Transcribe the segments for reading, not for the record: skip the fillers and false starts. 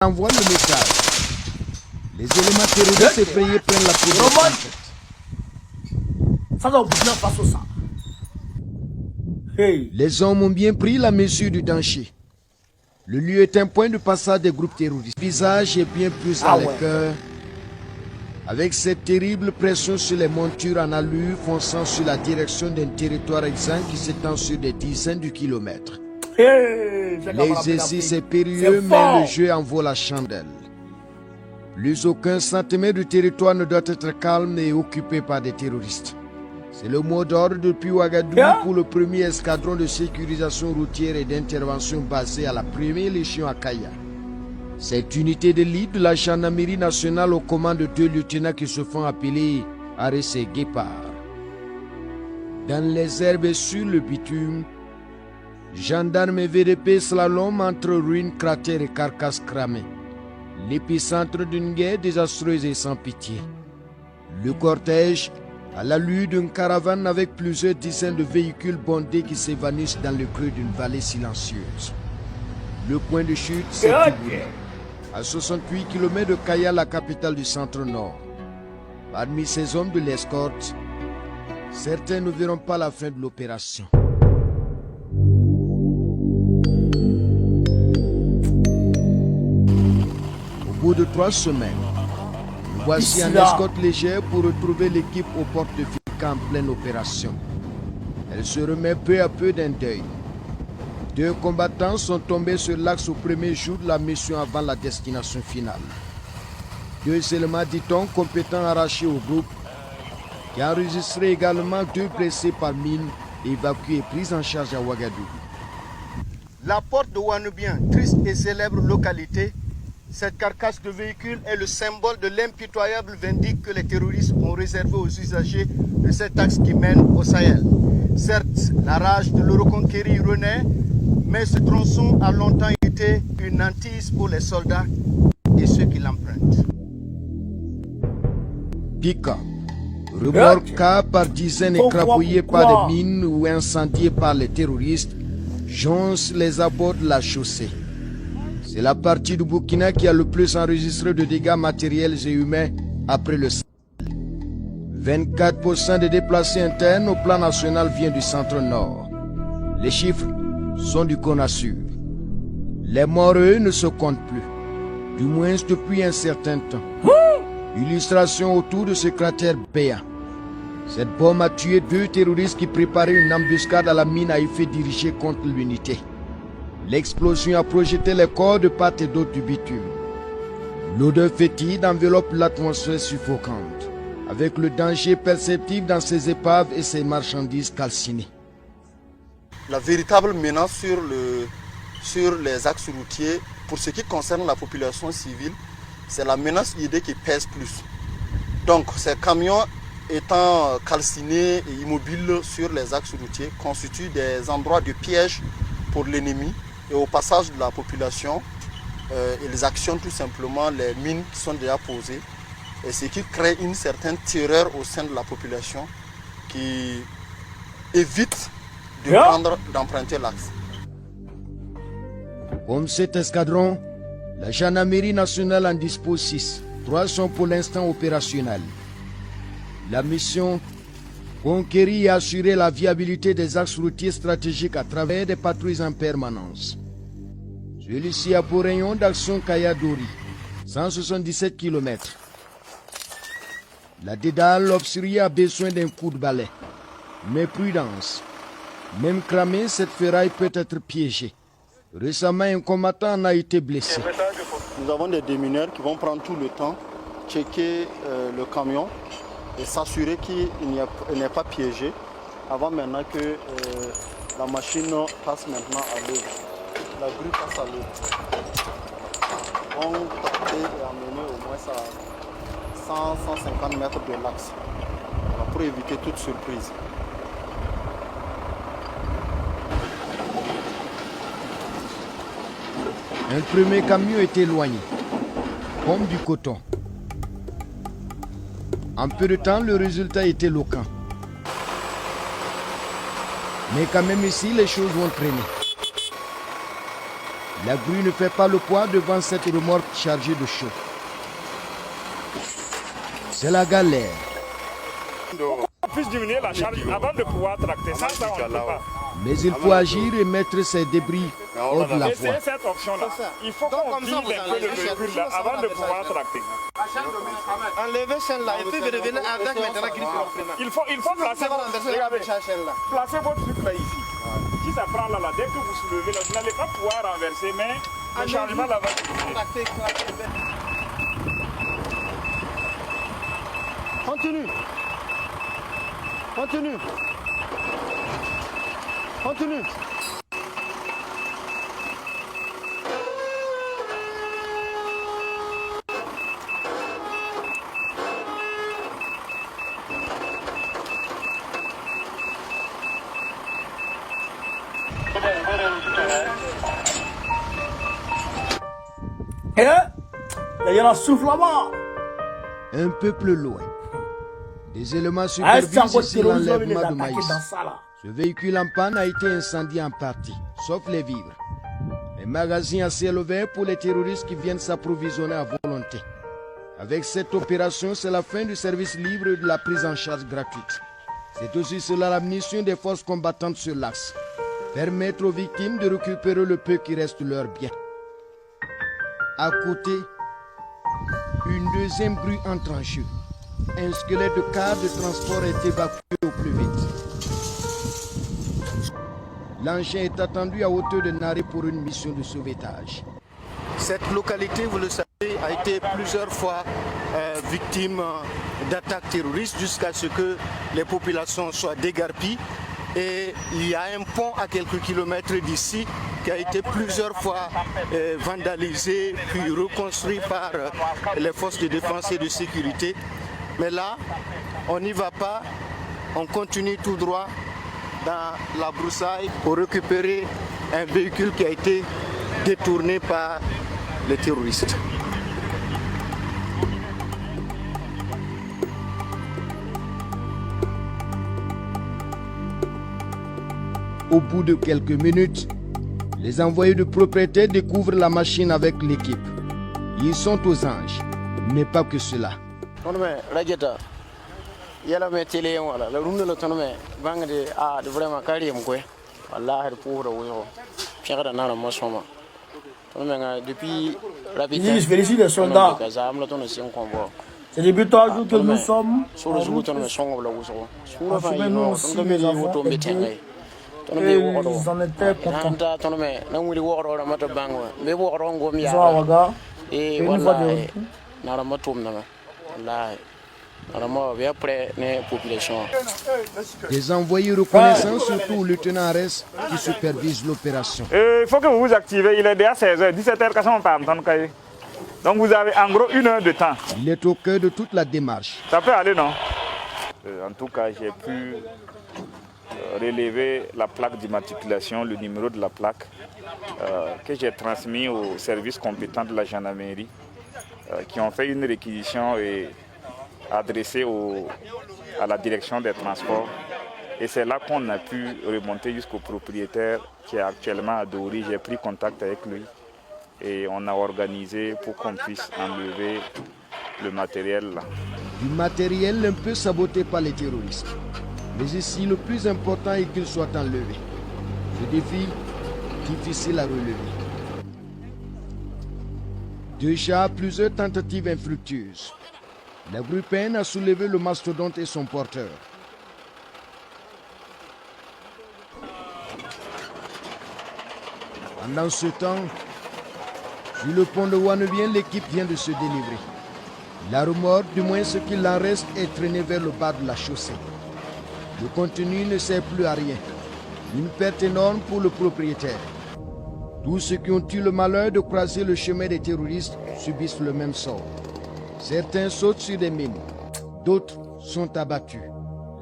envoie le message. Les éléments terroristes effrayés prennent la position. Les hommes ont bien pris la mesure du danger. Le lieu est un point de passage des groupes terroristes. Le visage est bien plus à l'écœur. Avec cette terrible pression sur les montures en allure fonçant sur la direction d'un territoire exsangue qui s'étend sur des dizaines de kilomètres. L'exercice est périlleux, mais le jeu en vaut la chandelle. Plus aucun centimètre du territoire ne doit être calme et occupé par des terroristes. C'est le mot d'ordre depuis Ouagadougou pour le premier escadron de sécurisation routière et d'intervention basé à la première légion à Kaya. Cette unité d'élite de la gendarmerie nationale aux commandes de 2 lieutenants qui se font appeler Arès et Guépard. Dans les herbes et sur le bitume, gendarmes et VDP slalom entre ruines, cratères et carcasses cramées. L'épicentre d'une guerre désastreuse et sans pitié. Le cortège, à l'allure d'une caravane avec plusieurs dizaines de véhicules bondés qui s'évanouissent dans le creux d'une vallée silencieuse. Le point de chute, c'est Tibouna, à 68 km de Kaya, la capitale du centre-nord. Parmi ces hommes de l'escorte, certains ne verront pas la fin de l'opération. Au bout de 3 semaines, nous voici en escorte légère pour retrouver l'équipe aux portes de Fika en pleine opération. Elle se remet peu à peu d'un deuil. 2 combattants sont tombés sur l'axe au premier jour de la mission avant la destination finale. 2 éléments, dit-on, compétents arrachés au groupe, qui a enregistré également 2 blessés par mine, évacués et pris en charge à Ouagadougou. La porte de Ouanoubian, triste et célèbre localité, cette carcasse de véhicule est le symbole de l'impitoyable vindicte que les terroristes ont réservé aux usagers de cet axe qui mène au Sahel. Certes, la rage de le reconquérir renaît, mais ce tronçon a longtemps été une hantise pour les soldats et ceux qui l'empruntent. Pika, remorqués par dizaines écrabouillés par des mines ou incendiés par les terroristes, jonchent les abords de la chaussée. C'est la partie du Burkina qui a le plus enregistré de dégâts matériels et humains après le Sahel. 24% des déplacés internes au plan national viennent du centre-nord. Les chiffres sont du CONASUR. Les morts, eux, ne se comptent plus, du moins depuis un certain temps. Illustration autour de ce cratère béant. Cette bombe a tué 2 terroristes qui préparaient une embuscade à la mine à effet dirigée contre l'unité. L'explosion a projeté les corps de part et d'autre du bitume. L'odeur fétide enveloppe l'atmosphère suffocante, avec le danger perceptible dans ces épaves et ces marchandises calcinées. La véritable menace sur les axes routiers, pour ce qui concerne la population civile, c'est la menace idée qui pèse plus. Donc ces camions étant calcinés et immobiles sur les axes routiers constituent des endroits de piège pour l'ennemi et au passage de la population, ils actionnent tout simplement les mines qui sont déjà posées, et ce qui crée une certaine terreur au sein de la population qui évite d'emprunter l'axe. Comme cet escadron, la gendarmerie nationale en dispose 6. 3 sont pour l'instant opérationnels. La mission: conquérir et assurer la viabilité des axes routiers stratégiques à travers des patrouilles en permanence. Celui-ci a pour rayon d'action Kaya-Dori, 177 km. La dédale obscurée a besoin d'un coup de balai. Mais prudence. Même cramée, cette ferraille peut être piégée. Récemment, un combattant en a été blessé. Nous avons des démineurs qui vont prendre tout le temps, checker le camion et s'assurer qu'il n'est pas piégé avant maintenant que la machine passe maintenant à l'œuvre. La grue passe à l'œuvre. On est amené au moins à 100-150 mètres de l'axe pour éviter toute surprise. Un premier camion est éloigné, comme du coton. En peu de temps, le résultat est éloquent. Mais quand même ici, les choses vont traîner. La grue ne fait pas le poids devant cette remorque chargée de chaux. C'est la galère. On puisse diminuer la charge avant de pouvoir tracter. Ça, on ne peut pas. Mais il faut agir et mettre ces débris hors de la voie. C'est cette option-là. Il faut qu'on vide un peu le véhicule là avant de pouvoir tracter. Enlevez celle-là et puis revenez avec maintenant grille. Il faut placer votre truc là ici. Si ça prend là, dès que vous soulevez là, vous n'allez pas pouvoir renverser, mais le changement là va se Continue. Continue. Continue. Il y a un souffle là-bas. Un peu plus loin, des éléments supervisent ici l'enlèvement de maïs. Ce véhicule en panne a été incendié en partie, sauf les vivres. Les magasins à ciel ouvert pour les terroristes qui viennent s'approvisionner à volonté. Avec cette opération, c'est la fin du service libre et de la prise en charge gratuite. C'est aussi cela la mission des forces combattantes sur l'axe. Permettre aux victimes de récupérer le peu qui reste de leur bien. À côté, une deuxième grue entre en jeu. Un squelette de car de transport est évacué au plus vite. L'engin est attendu à hauteur de Naré pour une mission de sauvetage. Cette localité, vous le savez, a été plusieurs fois victime d'attaques terroristes jusqu'à ce que les populations soient dégarpies. Et il y a un pont à quelques kilomètres d'ici qui a été plusieurs fois vandalisé puis reconstruit par les forces de défense et de sécurité. Mais là, on n'y va pas, on continue tout droit dans la broussaille pour récupérer un véhicule qui a été détourné par les terroristes. Au bout de quelques minutes, les envoyés de propriétaire découvrent la machine avec l'équipe. Ils sont aux anges, mais pas que cela. Je félicite les soldats. C'est depuis 3 jours que nous sommes. Nous aussi, mes enfants, et ils en étaient contents. Ils ont un regard et une voix de retour. Des envoyés reconnaissants, surtout au lieutenant Arès, qui supervise l'opération. Il faut que vous vous activez, il est déjà 16h, 17h, donc vous avez en gros 1 heure de temps. Il est au cœur de toute la démarche. Ça peut aller, non? En tout cas, j'ai pu relever la plaque d'immatriculation, le numéro de la plaque, que j'ai transmis aux services compétents de la gendarmerie, qui ont fait une réquisition et adressée à la direction des transports. Et c'est là qu'on a pu remonter jusqu'au propriétaire qui est actuellement à Dori. J'ai pris contact avec lui et on a organisé pour qu'on puisse enlever le matériel là. Du matériel un peu saboté par les terroristes. Mais ici, le plus important est qu'il soit enlevé. Ce défi, difficile à relever. Déjà, plusieurs tentatives infructueuses. La grue peine à soulever le mastodonte et son porteur. Pendant ce temps, sur le pont de Wanebien, l'équipe vient de se délivrer. La remorque, du moins ce qu'il en reste, est traînée vers le bas de la chaussée. Le contenu ne sert plus à rien. Une perte énorme pour le propriétaire. Tous ceux qui ont eu le malheur de croiser le chemin des terroristes subissent le même sort. Certains sautent sur des mines, d'autres sont abattus.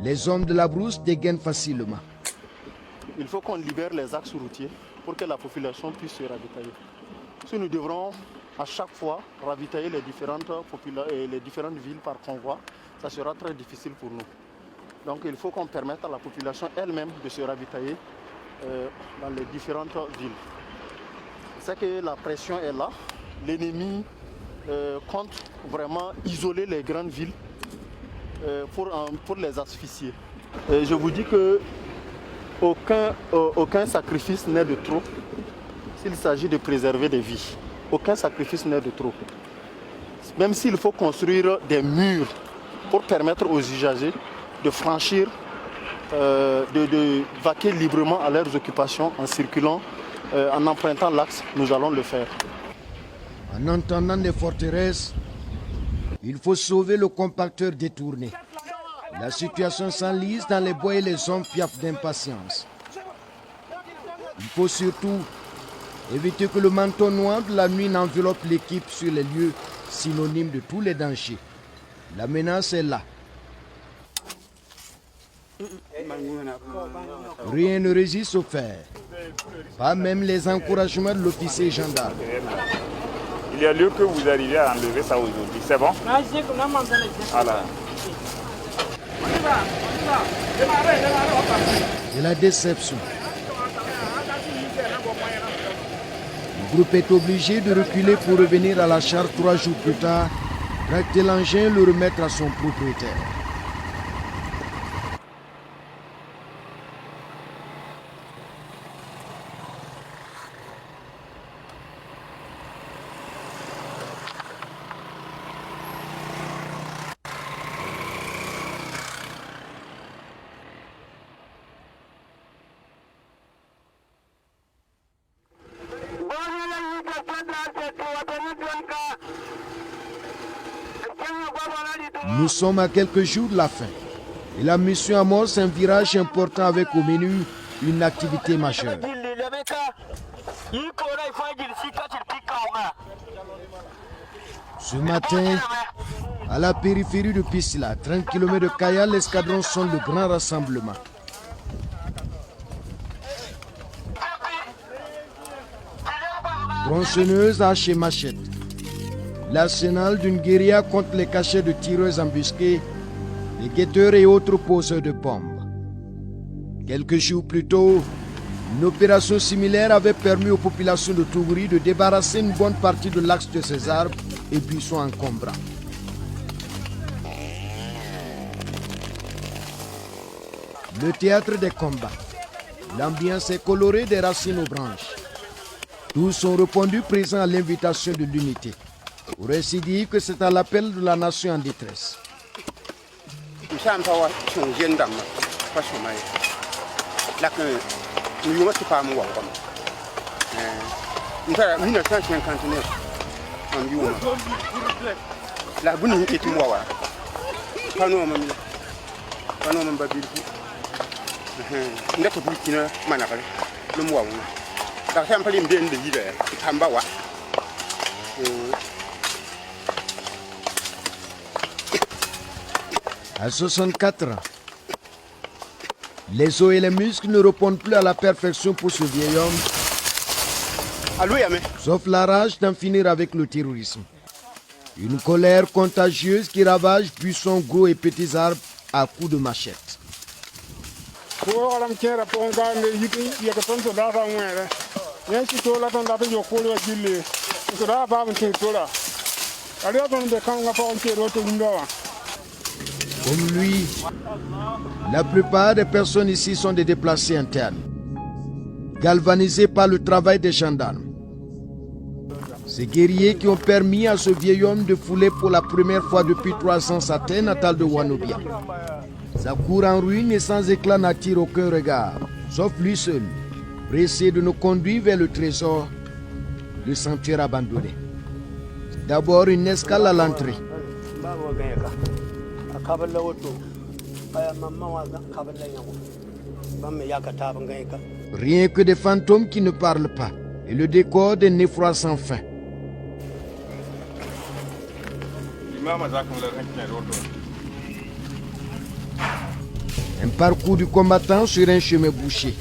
Les hommes de la brousse dégainent facilement. Il faut qu'on libère les axes routiers pour que la population puisse se ravitailler. Si nous devrons à chaque fois ravitailler les différentes villes par convoi, ça sera très difficile pour nous. Donc il faut qu'on permette à la population elle-même de se ravitailler dans les différentes villes. c'est que la pression est là. L'ennemi compte vraiment isoler les grandes villes pour les asphyxier. Je vous dis que aucun sacrifice n'est de trop s'il s'agit de préserver des vies. Aucun sacrifice n'est de trop. Même s'il faut construire des murs pour permettre aux usagers de franchir, de vaquer librement à leurs occupations en circulant, en empruntant l'axe, nous allons le faire. En entendant des forteresses, il faut sauver le compacteur détourné. La situation s'enlise dans les bois et les hommes piaffent d'impatience. Il faut surtout éviter que le manteau noir de la nuit n'enveloppe l'équipe sur les lieux synonymes de tous les dangers. La menace est là. Rien ne résiste au fer. Pas même les encouragements de l'officier gendarme. Il y a lieu que vous arriviez à enlever ça aujourd'hui. C'est bon? Voilà. C'est la déception. Le groupe est obligé de reculer pour revenir à la charge 3 jours plus tard, tracter l'engin et le remettre à son propriétaire. Nous sommes à quelques jours de la fin et la mission amorce un virage important avec au menu une activité majeure. Ce matin, à la périphérie de Piscila, 30 km de Kaya, l'escadron sonne le grand rassemblement. Tronçonneuse, hache et machette. L'arsenal d'une guérilla contre les cachets de tireurs embusqués, les guetteurs et autres poseurs de bombes. Quelques jours plus tôt, une opération similaire avait permis aux populations de Tougouri de débarrasser une bonne partie de l'axe de ces arbres et buissons encombrants. Le théâtre des combats. L'ambiance est colorée des racines aux branches. Tous sont répondus présents à l'invitation de l'unité. On récit dire que c'est à l'appel de la nation en détresse. À 64 ans, les os et les muscles ne répondent plus à la perfection pour ce vieil homme, sauf la rage d'en finir avec le terrorisme. Une colère contagieuse qui ravage buissons gros et petits arbres à coups de machette. Comme lui, la plupart des personnes ici sont des déplacés internes, galvanisés par le travail des gendarmes. Ces guerriers qui ont permis à ce vieil homme de fouler pour la première fois depuis 3 ans sa terre natale de Wanobia. Sa cour en ruine et sans éclat n'attire aucun regard, sauf lui seul, pressé de nous conduire vers le trésor, le sanctuaire abandonné. C'est d'abord une escale à l'entrée. Rien que des fantômes qui ne parlent pas et le décor d'un effroi sans fin. Un parcours du combattant sur un chemin bouché.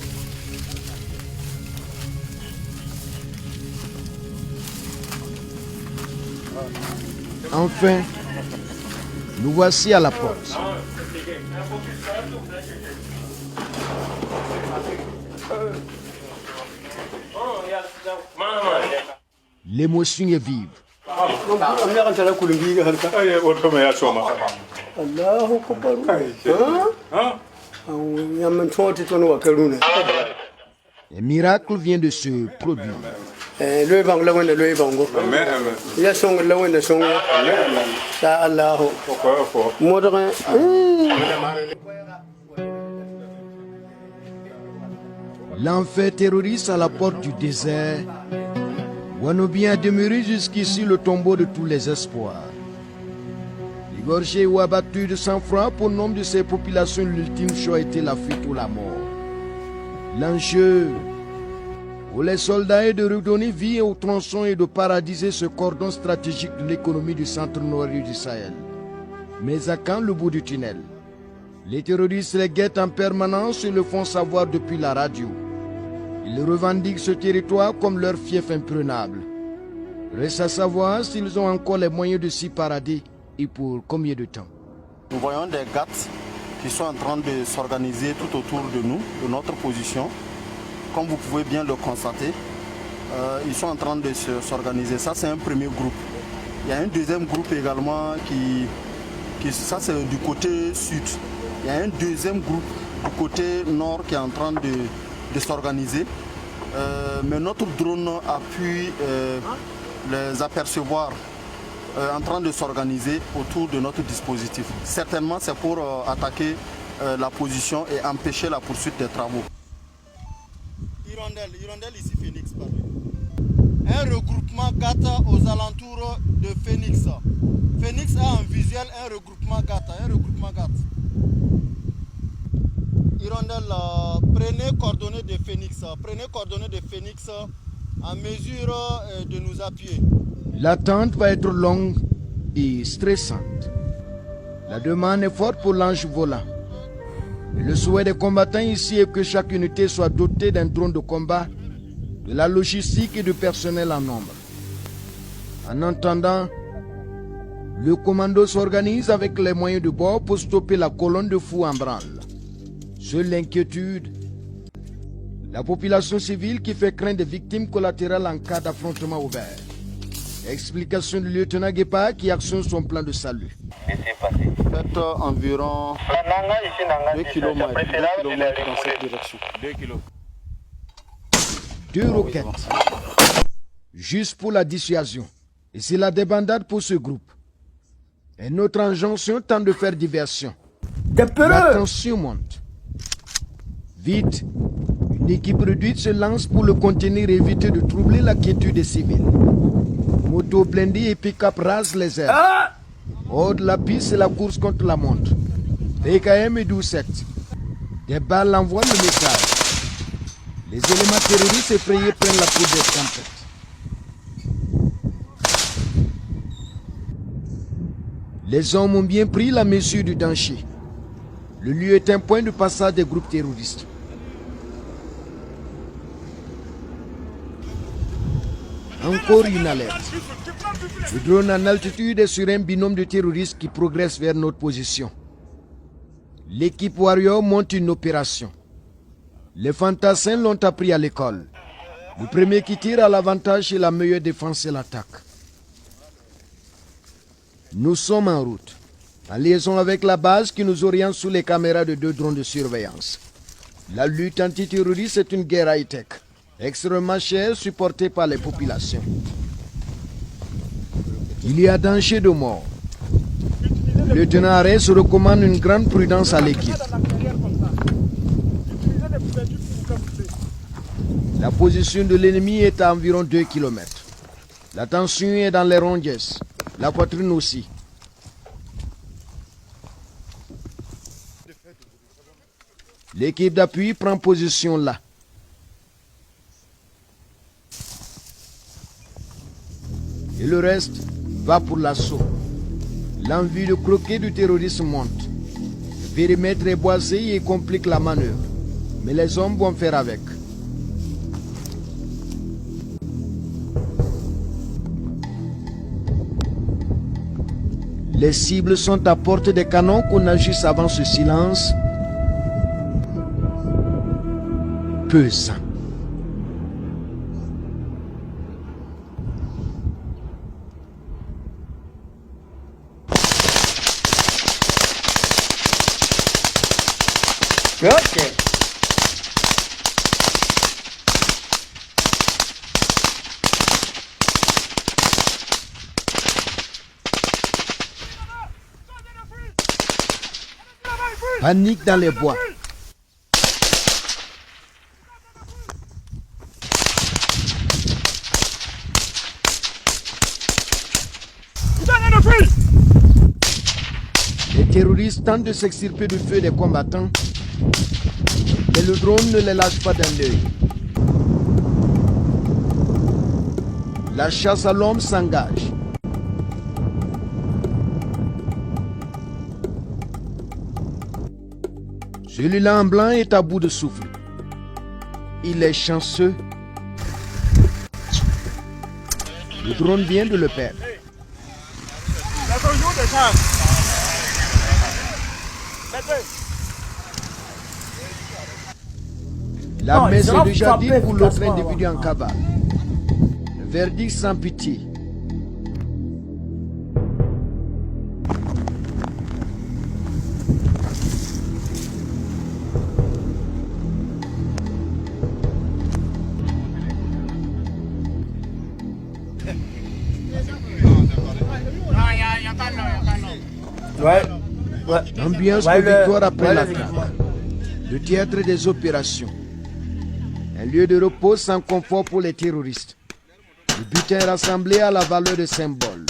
Enfin, nous voici à la porte. L'émotion est vive. Un miracle vient de se produire. L'enfer terroriste à la porte du désert. Wanobi a demeuré jusqu'ici le tombeau de tous les espoirs. Égorgé ou abattu de sang-froid, pour nombre de ces populations, l'ultime choix était la fuite ou la mort. L'enjeu pour les soldats est de redonner vie au tronçon et de paralyser ce cordon stratégique de l'économie du centre-nord du Sahel. Mais à quand le bout du tunnel? Les terroristes les guettent en permanence et le font savoir depuis la radio. Ils revendiquent ce territoire comme leur fief imprenable. Reste à savoir s'ils ont encore les moyens de s'y parader et pour combien de temps. Nous voyons des GATT qui sont en train de s'organiser tout autour de nous, de notre position. Comme vous pouvez bien le constater, ils sont en train de s'organiser. Ça, c'est un premier groupe. Il y a un deuxième groupe également ça c'est du côté sud. Il y a un deuxième groupe du côté nord qui est en train de s'organiser. Mais notre drone a pu les apercevoir en train de s'organiser autour de notre dispositif. Certainement, c'est pour attaquer la position et empêcher la poursuite des travaux. Hirondelle ici, Phoenix, un regroupement GATA aux alentours de Phoenix. Phoenix a en visuel un regroupement GATA. Hirondelle, prenez coordonnées de Phoenix. En mesure de nous appuyer. L'attente va être longue et stressante. La demande est forte pour l'ange volant. Et le souhait des combattants ici est que chaque unité soit dotée d'un drone de combat, de la logistique et du personnel en nombre. En attendant, le commando s'organise avec les moyens de bord pour stopper la colonne de fous en branle. Seule l'inquiétude, la population civile qui fait craindre des victimes collatérales en cas d'affrontement ouvert. Explication du lieutenant Guépa qui actionne son plan de salut. Faites environ 2 km dans cette direction. 2 km. 2 roquettes. Juste pour la dissuasion. Et c'est la débandade pour ce groupe. Et notre injonction tente de faire diversion. La tension monte. Vite, une équipe réduite se lance pour le contenir et éviter de troubler la quiétude des civils. Moto blindés et pick-up rasent les airs. Hors de la piste, c'est la course contre la montre. PKM et 12-7. Des balles envoient le message. Les éléments terroristes effrayés prennent la peau des tempêtes. Les hommes ont bien pris la mesure du danger. Le lieu est un point de passage des groupes terroristes. Encore une alerte. Le drone en altitude est sur un binôme de terroristes qui progresse vers notre position. L'équipe Warrior monte une opération. Les fantassins l'ont appris à l'école. Le premier qui tire à l'avantage et la meilleure défense est l'attaque. Nous sommes en route, en liaison avec la base qui nous oriente sous les caméras de 2 drones de surveillance. La lutte antiterroriste est une guerre high-tech, extrêmement chère, supportée par les populations. Il y a danger de mort. Le lieutenant Arès recommande une grande prudence à l'équipe. La position de l'ennemi est à environ 2 km. La tension est dans les ronges, la poitrine aussi. L'équipe d'appui prend position là. Et le reste va pour l'assaut. L'envie de croquer du terrorisme monte. Le périmètre est boisé et complique la manœuvre. Mais les hommes vont faire avec. Les cibles sont à portée des canons qu'on agisse avant ce silence pesant. Ok. Panique dans les bois. Les terroristes tentent de s'extirper du feu des combattants, mais le drone ne les lâche pas d'un œil. La chasse à l'homme s'engage. Celui-là en blanc est à bout de souffle. Il est chanceux. Le drone vient de le perdre. La main s'est déjà dit pour l'autre individu en cavale. Le verdict sans pitié. Ambiance de victoire après la traque. Le théâtre des opérations. Un lieu de repos sans confort pour les terroristes. Le butin rassemblé à la valeur de symbole.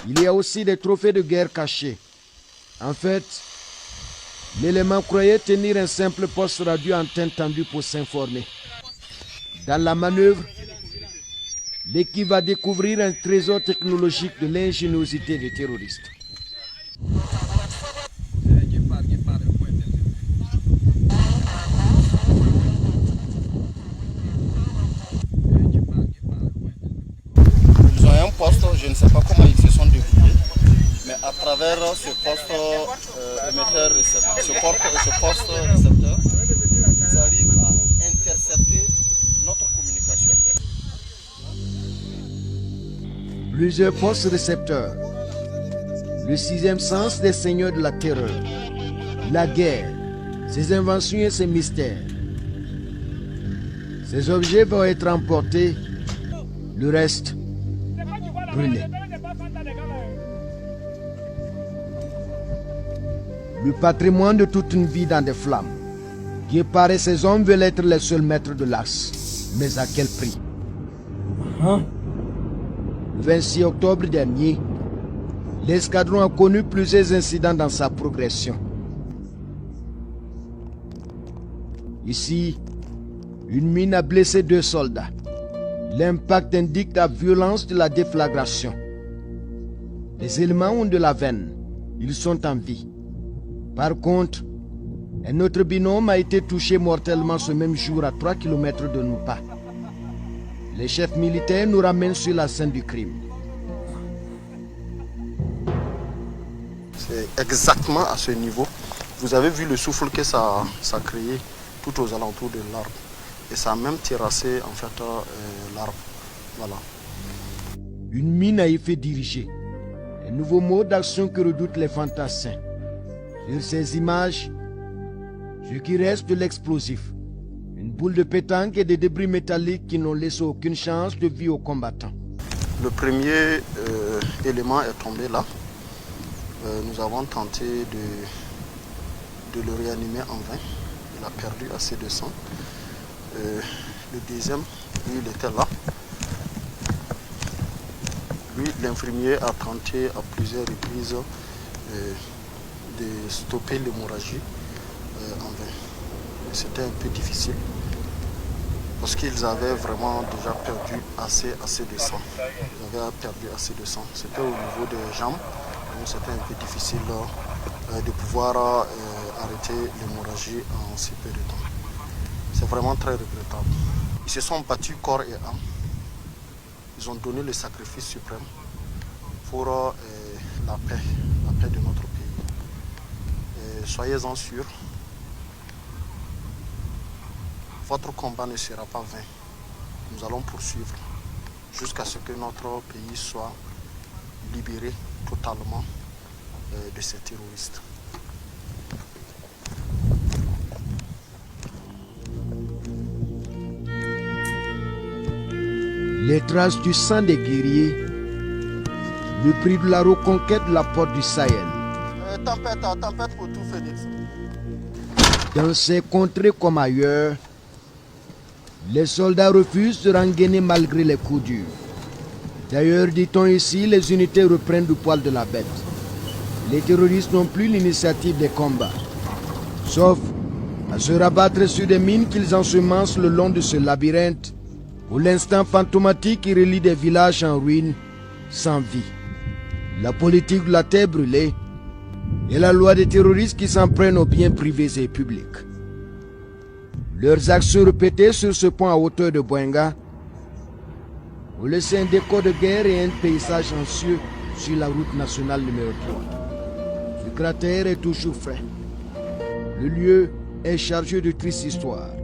Il y a aussi des trophées de guerre cachés. En fait, l'élément croyait tenir un simple poste radio antenne tendue pour s'informer. Dans la manœuvre, l'équipe va découvrir un trésor technologique de l'ingéniosité des terroristes. Ils ont un poste, je ne sais pas comment ils se sont débrouillés, mais à travers ce poste émetteur-récepteur, ce poste récepteur, ils arrivent à intercepter notre communication. Plusieurs postes récepteurs. Le sixième sens des seigneurs de la terreur. La guerre, ses inventions et ses mystères. Ces objets vont être emportés, le reste brûlé. Le patrimoine de toute une vie dans des flammes. Guépard et ses hommes veulent être les seuls maîtres de l'Axe. Mais à quel prix? Le 26 octobre dernier, l'escadron a connu plusieurs incidents dans sa progression. Ici, une mine a blessé 2 soldats. L'impact indique la violence de la déflagration. Les éléments ont de la veine. Ils sont en vie. Par contre, un autre binôme a été touché mortellement ce même jour à 3 km de Nupa. Les chefs militaires nous ramènent sur la scène du crime. C'est exactement à ce niveau. Vous avez vu le souffle que ça a créé tout aux alentours de l'arbre. Et ça a même terrassé en fait l'arbre. Voilà. Une mine à effet dirigé. Un nouveau mode d'action que redoutent les fantassins. Sur ces images, ce qui reste de l'explosif. Une boule de pétanque et des débris métalliques qui n'ont laissé aucune chance de vie aux combattants. Le premier élément est tombé là. Nous avons tenté de le réanimer en vain. Il a perdu assez de sang. Le deuxième, lui, il était là. Lui, l'infirmier a tenté à plusieurs reprises de stopper l'hémorragie en vain. C'était un peu difficile parce qu'ils avaient vraiment déjà perdu assez de sang. Ils avaient perdu assez de sang. C'était au niveau des jambes, donc c'était un peu difficile de pouvoir arrêter l'hémorragie en si peu de temps. C'est vraiment très regrettable. Ils se sont battus corps et âme. Ils ont donné le sacrifice suprême pour la paix de notre pays. Et soyez-en sûrs, votre combat ne sera pas vain. Nous allons poursuivre jusqu'à ce que notre pays soit libéré totalement de ces terroristes. Les traces du sang des guerriers, le prix de la reconquête de la porte du Sahel. Tempête pour tout Phoenix. Dans ces contrées comme ailleurs, les soldats refusent de rengainer malgré les coups durs. D'ailleurs, dit-on ici, les unités reprennent du poil de la bête. Les terroristes n'ont plus l'initiative des combats, sauf à se rabattre sur des mines qu'ils ensemencent le long de ce labyrinthe, où l'instant fantomatique qui relie des villages en ruine, sans vie. La politique de la terre brûlée et la loi des terroristes qui s'en prennent aux biens privés et publics. Leurs actions répétées sur ce pont à hauteur de Boenga ont laissé un décor de guerre et un paysage anxieux sur la route nationale numéro 3. Le cratère est toujours frais. Le lieu est chargé de tristes histoires.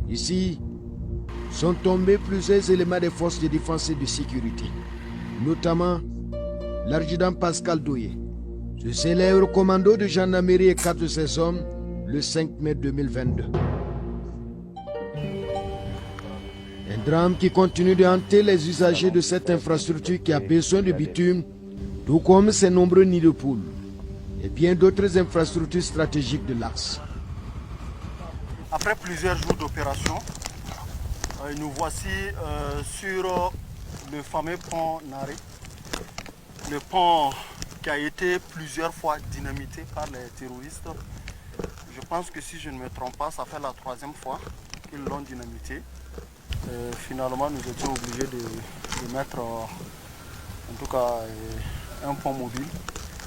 Ici sont tombés plusieurs éléments des forces de défense et de sécurité, notamment l'adjudant Pascal Douillet, ce célèbre commando de gendarmerie et 4 de ses hommes le 5 mai 2022. Un drame qui continue de hanter les usagers de cette infrastructure qui a besoin de bitume, tout comme ses nombreux nids de poules et bien d'autres infrastructures stratégiques de l'axe. Après plusieurs jours d'opération, nous voici sur le fameux pont Naré. Le pont qui a été plusieurs fois dynamité par les terroristes. Je pense que si je ne me trompe pas, ça fait la 3e fois qu'ils l'ont dynamité. Finalement, nous étions obligés de mettre en tout cas un pont mobile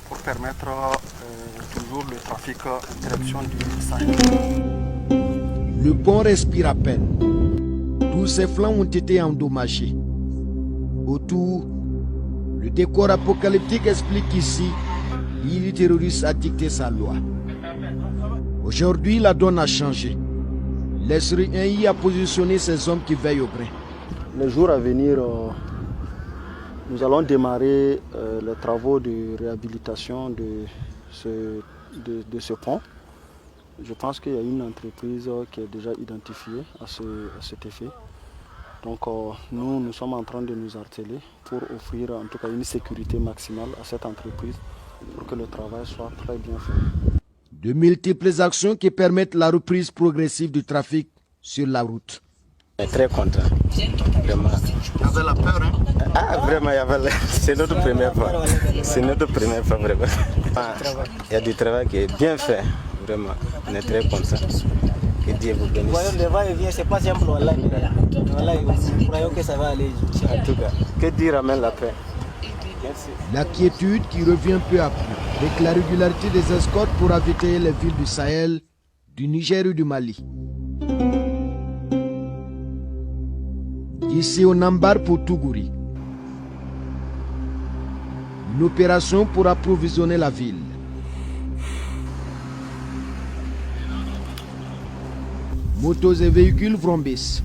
pour permettre toujours le trafic en direction du Sahel. Le pont respire à peine. Tous ses flancs ont été endommagés. Autour, le décor apocalyptique explique qu'ici, l'île terroriste a dicté sa loi. Aujourd'hui, la donne a changé. L'Esri a positionné ses hommes qui veillent au grain. Les jours à venir, nous allons démarrer les travaux de réhabilitation de ce pont. Je pense qu'il y a une entreprise qui est déjà identifiée à cet effet. Donc nous sommes en train de nous atteler pour offrir en tout cas une sécurité maximale à cette entreprise pour que le travail soit très bien fait. De multiples actions qui permettent la reprise progressive du trafic sur la route. On est très content, vraiment. Il y avait la peur, hein? Ah, vraiment, c'est notre première fois. C'est notre première fois, vraiment. Il y a du travail qui est bien fait, vraiment. On est très content. Que Dieu vous bénisse. Le va-et-vient, c'est pas simple, voilà, nous croyons que ça va aller. En tout cas, que Dieu ramène la paix. Merci. La quiétude qui revient peu à peu, avec la régularité des escortes pour ravitailler les villes du Sahel, du Niger et du Mali. D'ici au Nambar pour Tougouri. Une opération pour approvisionner la ville. Motos et véhicules vrombissent.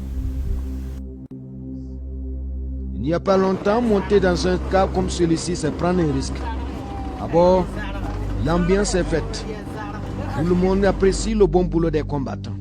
Il n'y a pas longtemps, monter dans un cas comme celui-ci, c'est prendre un risque. À bord, l'ambiance est faite. Tout le monde apprécie le bon boulot des combattants.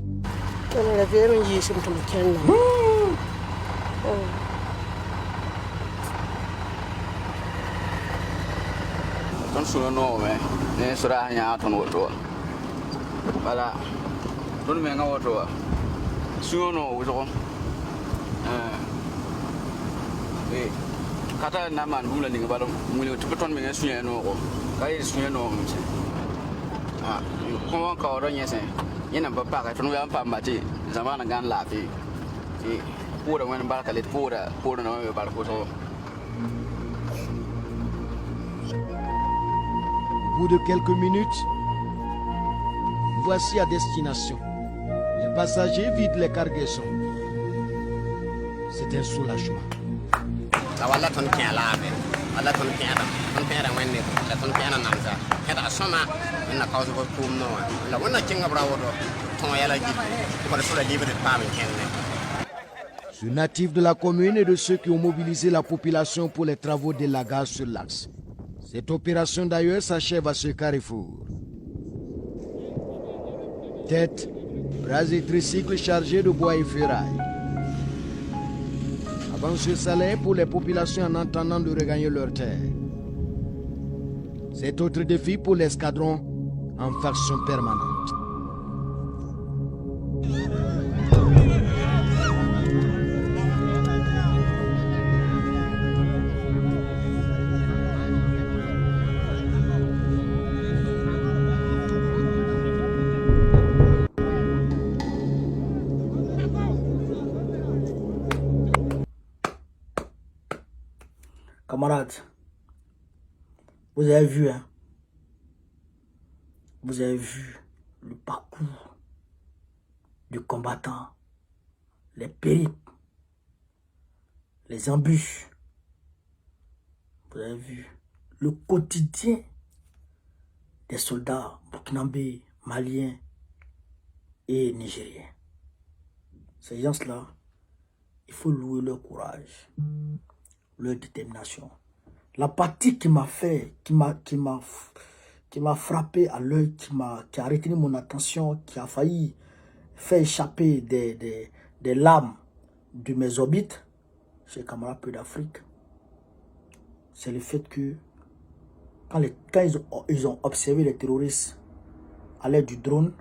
Kata naman bumla ninga balong muli tupeton menga sunya no ko kai sunya no mse ah ko ko ro nyese yena ba pa ka tunu ya pa mati zamana gan la fi pura wen barka let pura no me barka to. Au bout de quelques minutes, voici à destination. Les passagers vident les cargaisons. C'est un soulagement. wala ton kien laabe wala ton kien wenne la ton kien nanza kada soma na cause ko kum no la wona kinga brawo do ton yala ji ko so la libre de pam kenne. Ce natif de la commune et de ceux qui ont mobilisé la population pour les travaux d'élagage sur l'axe. Cette opération d'ailleurs s'achève à ce carrefour. Tête, bras et tricycles chargés de bois et ferraille. avancée salée pour les populations en attendant de regagner leur terre. C'est autre défi pour l'escadron en faction permanente. Camarades, vous avez vu, hein? Vous avez vu le parcours du combattant, les périples, les embûches. Vous avez vu le quotidien des soldats burkinabés, maliens et nigériens. Ces gens-là, il faut louer leur courage, leur détermination. La partie qui m'a fait, qui m'a frappé à l'œil, qui a retenu mon attention, qui a failli faire échapper des lames de mes orbites, chez camarades Peu d'Afrique, c'est le fait que quand ils ont observé les terroristes à l'aide du drone,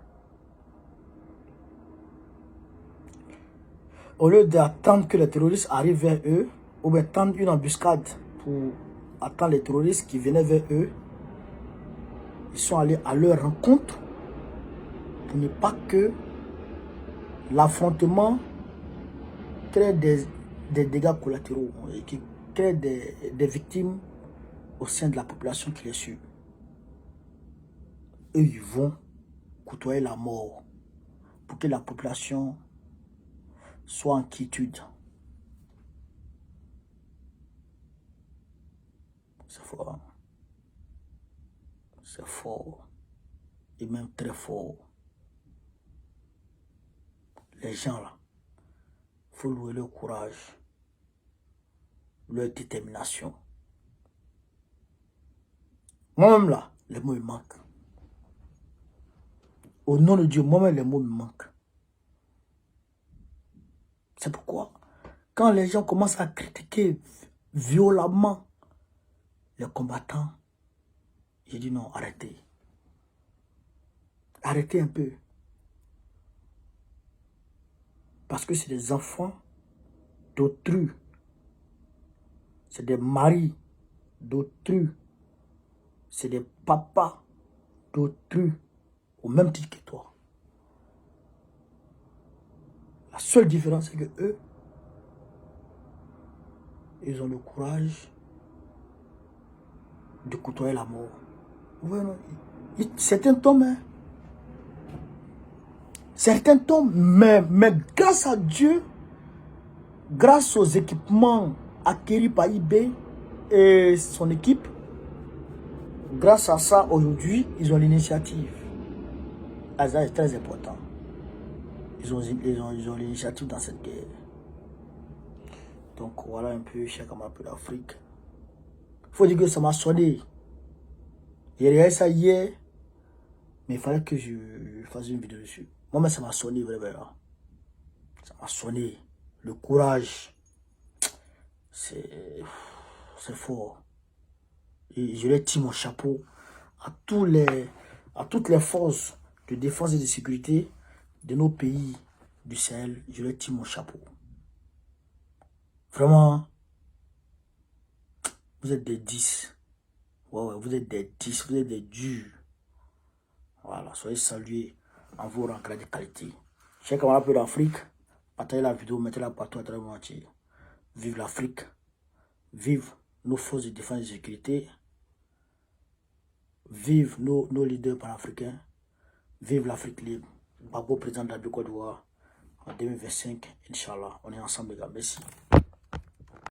au lieu d'attendre que les terroristes arrivent vers eux, ou bien tendre une embuscade pour attendre les terroristes qui venaient vers eux, ils sont allés à leur rencontre pour ne pas que l'affrontement crée des dégâts collatéraux et qui crée des victimes au sein de la population qui les suit. Eux, ils vont côtoyer la mort pour que la population soit en quiétude. C'est fort. C'est fort. Et même très fort. Les gens là, il faut louer leur courage, leur détermination. Moi-même là, les mots me manquent. Au nom de Dieu, moi-même les mots me manquent. C'est pourquoi, quand les gens commencent à critiquer violemment les combattants, j'ai dit non, arrêtez. Arrêtez un peu. Parce que c'est des enfants d'autrui. C'est des maris d'autrui. C'est des papas d'autrui. Au même titre que toi. La seule différence, c'est que eux, ils ont le courage de côtoyer la mort. Voilà. Certains tombent, hein. Certains tombent, mais grâce à Dieu, grâce aux équipements acquis par eBay et son équipe, grâce à ça, aujourd'hui, ils ont l'initiative. Ça, c'est très important. Ils ont l'initiative dans cette guerre. Donc voilà un peu, chers camarades de l'Afrique. Il faut dire que ça m'a sonné. J'ai regardé ça hier, mais il fallait que je fasse une vidéo dessus. Moi-même, ça m'a sonné vraiment. Ça m'a sonné. Le courage, c'est fort. Et je leur tire mon chapeau à toutes les forces de défense et de sécurité de nos pays du Sahel. Je leur tire mon chapeau. Vraiment, vous êtes des 10. Ouais, vous êtes des 10, vous êtes des durs. Voilà, soyez salués en vos rangs de qualité. Chers camarades peu d'Afrique, partagez la vidéo, mettez-la partout à travers le monde entier. Vive l'Afrique. Vive nos forces de défense et de sécurité. Vive nos leaders panafricains. Vive l'Afrique libre. Babo, président de la Côte d'Ivoire en 2025, Inch'Allah. On est ensemble, les gars. Merci.